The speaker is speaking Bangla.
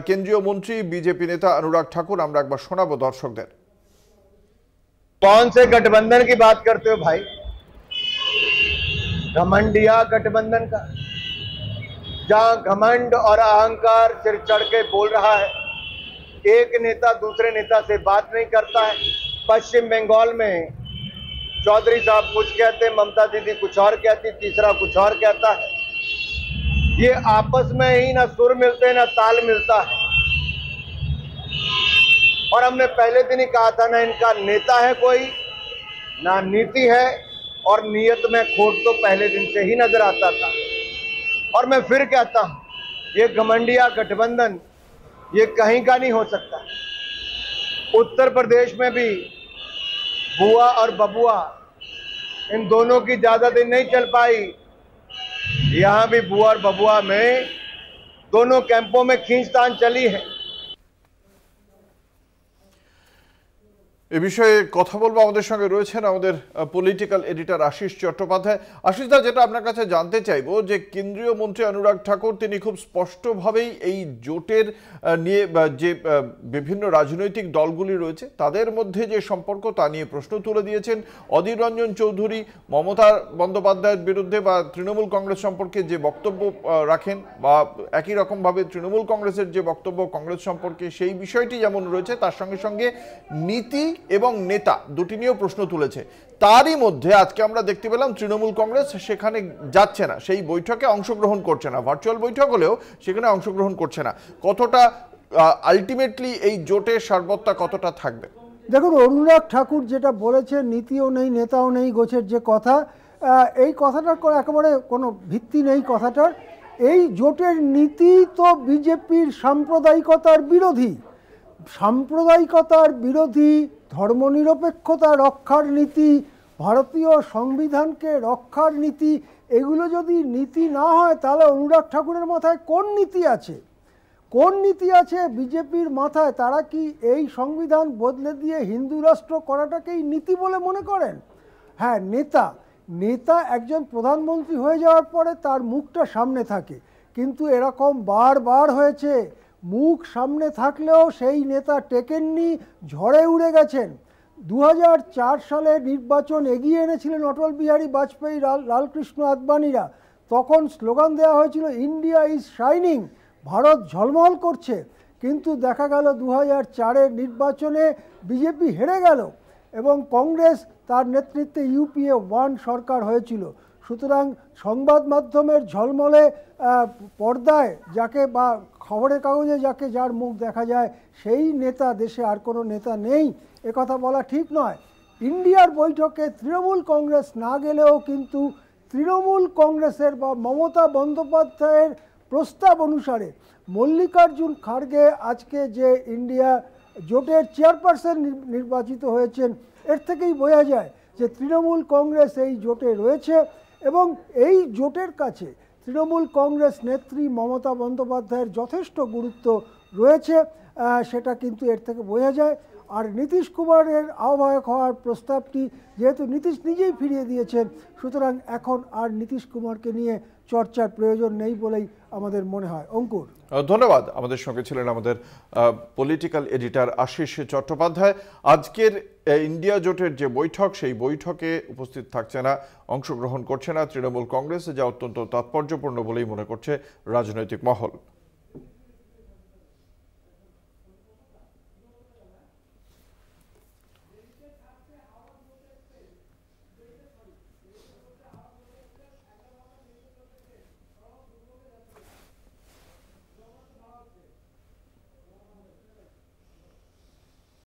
কেন্দ্রীয় মন্ত্রী বিজেপি নেতা অনুরাগ ঠাকুর, আমরা একবার শোনাবো দর্শকদের। कौन से गठबंधन की बात करते हो भाई? घमंडिया गठबंधन का, जहां घमंड और अहंकार सिर चढ़ के बोल रहा है, एक नेता दूसरे नेता से बात नहीं करता है। पश्चिम बंगाल में चौधरी साहब कुछ कहते, ममता दीदी कुछ और कहती, तीसरा कुछ और कहता है। ये आपस में ही ना सुर मिलते ना ताल मिलता है। और हमने पहले दिन ही कहा था, ना इनका नेता है कोई, ना नीति है, और नीयत में खोट तो पहले दिन से ही नजर आता था। और मैं फिर कहता हूं, ये घमंडिया गठबंधन ये कहीं का नहीं हो सकता। उत्तर प्रदेश में भी बुआ और बबुआ, इन दोनों की ज्यादा दिन नहीं चल पाई। यहां भी बुआ और बबुआ में दोनों कैंपों में खींचतान चली है। এ বিষয়ে কথা বলবো, আমাদের সঙ্গে রয়েছেন আমাদের পলিটিক্যাল এডিটর আশিস চট্টোপাধ্যায়। আশিস দা, যেটা আপনার কাছে জানতে চাইবো যে কেন্দ্রীয় মন্ত্রী অনুরাগ ঠাকুর তিনি খুব স্পষ্টভাবেই এই জোটের নিয়ে যে বিভিন্ন রাজনৈতিক দলগুলি রয়েছে তাদের মধ্যে যে সম্পর্ক তা নিয়ে প্রশ্ন তুলে দিয়েছেন। অধীর রঞ্জন চৌধুরী মমতা বন্দ্যোপাধ্যায়ের বিরুদ্ধে বা তৃণমূল কংগ্রেস সম্পর্কে যে বক্তব্য রাখেন, বা একই রকমভাবে তৃণমূল কংগ্রেসের যে বক্তব্য কংগ্রেস সম্পর্কে, সেই বিষয়টি যেমন রয়েছে তার সঙ্গে সঙ্গে নীতি এবং নেতা দুটি নিয়েও প্রশ্ন তুলেছে। তারই মধ্যে আজকে আমরা দেখতে পেলাম তৃণমূল কংগ্রেস সেখানে যাচ্ছে না, সেই বৈঠকে অংশগ্রহণ করছে না, ভার্চুয়াল বৈঠক হলেও সেখানে অংশগ্রহণ করছে না। কতটা আলটিমেটলি এই জোটের সারবত্তা কতটা থাকবে? দেখুন, অনুরাগ ঠাকুর যেটা বলেছে, নীতিও নেই নেতাও নেই গোছের যে কথা, এই কথাটার একেবারে কোনো ভিত্তি নেই কথাটার। এই জোটের নীতি তো বিজেপির সাম্প্রদায়িকতার বিরোধী, সাম্প্রদায়িকতার বিরোধী, ধর্মনিরপেক্ষতা রক্ষার নীতি, ভারতীয় সংবিধানকে রক্ষার নীতি। এগুলো যদি নীতি না হয় তাহলে অনুরাগ ঠাকুরের মাথায় কোন নীতি আছে? কোন নীতি আছে বিজেপির মাথায়? তারা কি এই সংবিধান বদলে দিয়ে হিন্দু রাষ্ট্র করাটাকেই নীতি বলে মনে করেন? হ্যাঁ, নেতা একজন প্রধানমন্ত্রী হয়ে যাওয়ার পরে তার মুখটা সামনে থাকে, কিন্তু এরকম বারবার হয়েছে মুখ সামনে থাকলেও সেই নেতা টেকেননি, ঝড়ে উড়ে গেছেন। 2004 সালে নির্বাচন এগিয়ে এনেছিলেন অটল বিহারী বাজপেয়ী, লালকৃষ্ণ আদবানিরা। তখন স্লোগান দেওয়া হয়েছিল ইন্ডিয়া ইজ শাইনিং, ভারত ঝলমল করছে। কিন্তু দেখা গেল 2004-এর নির্বাচনে বিজেপি হেরে গেল এবং কংগ্রেস তার নেতৃত্বে UPA 1 সরকার হয়েছিল। সুতরাং সংবাদ মাধ্যমের ঝলমলে পর্দায় যাকে বা খবরের কাগজে যার মুখ দেখা যায় সেই নেতা, দেশে আর কোনো নেতা নেই, একথা বলা ঠিক নয়। ইন্ডিয়ার বৈঠকে তৃণমূল কংগ্রেস না গেলেও কিন্তু তৃণমূল কংগ্রেসের বা মমতা বন্দ্যোপাধ্যায়ের প্রস্তাব অনুসারে মল্লিকার্জুন খাড়গে আজকে যে ইন্ডিয়া জোটের চেয়ারপারসন নির্বাচিত হয়েছেন, এর থেকেই বোঝা যায় যে তৃণমূল কংগ্রেস এই জোটে রয়েছে এবং এই জোটের কাছে তৃণমূল কংগ্রেস নেত্রী মমতা বন্দ্যোপাধ্যায়ের যথেষ্ট গুরুত্ব রয়েছে, সেটা কিন্তু এর থেকে বোঝা যায়। আর নীতিশ কুমারের আহ্বায়ক হওয়ার প্রস্তাবটি যেহেতু নীতিশ নিজেই ফিরিয়ে দিয়েছেন, সুতরাং এখন আর নীতিশ কুমারকে নিয়ে চর্চার প্রয়োজন নেই বলেই আমাদের মনে হয়। অঙ্কুর, ধন্যবাদ। আমাদের সঙ্গে ছিলেন আমাদের পলিটিক্যাল এডিটর আশিস চট্টোপাধ্যায়। আজকের ইন্ডিয়া জোটের যে বৈঠক, সেই বৈঠকে উপস্থিত থাকছে না, অংশগ্রহণ করছে না তৃণমূল কংগ্রেস, যা অত্যন্ত তাৎপর্যপূর্ণ বলেই মনে করছে রাজনৈতিক মহল।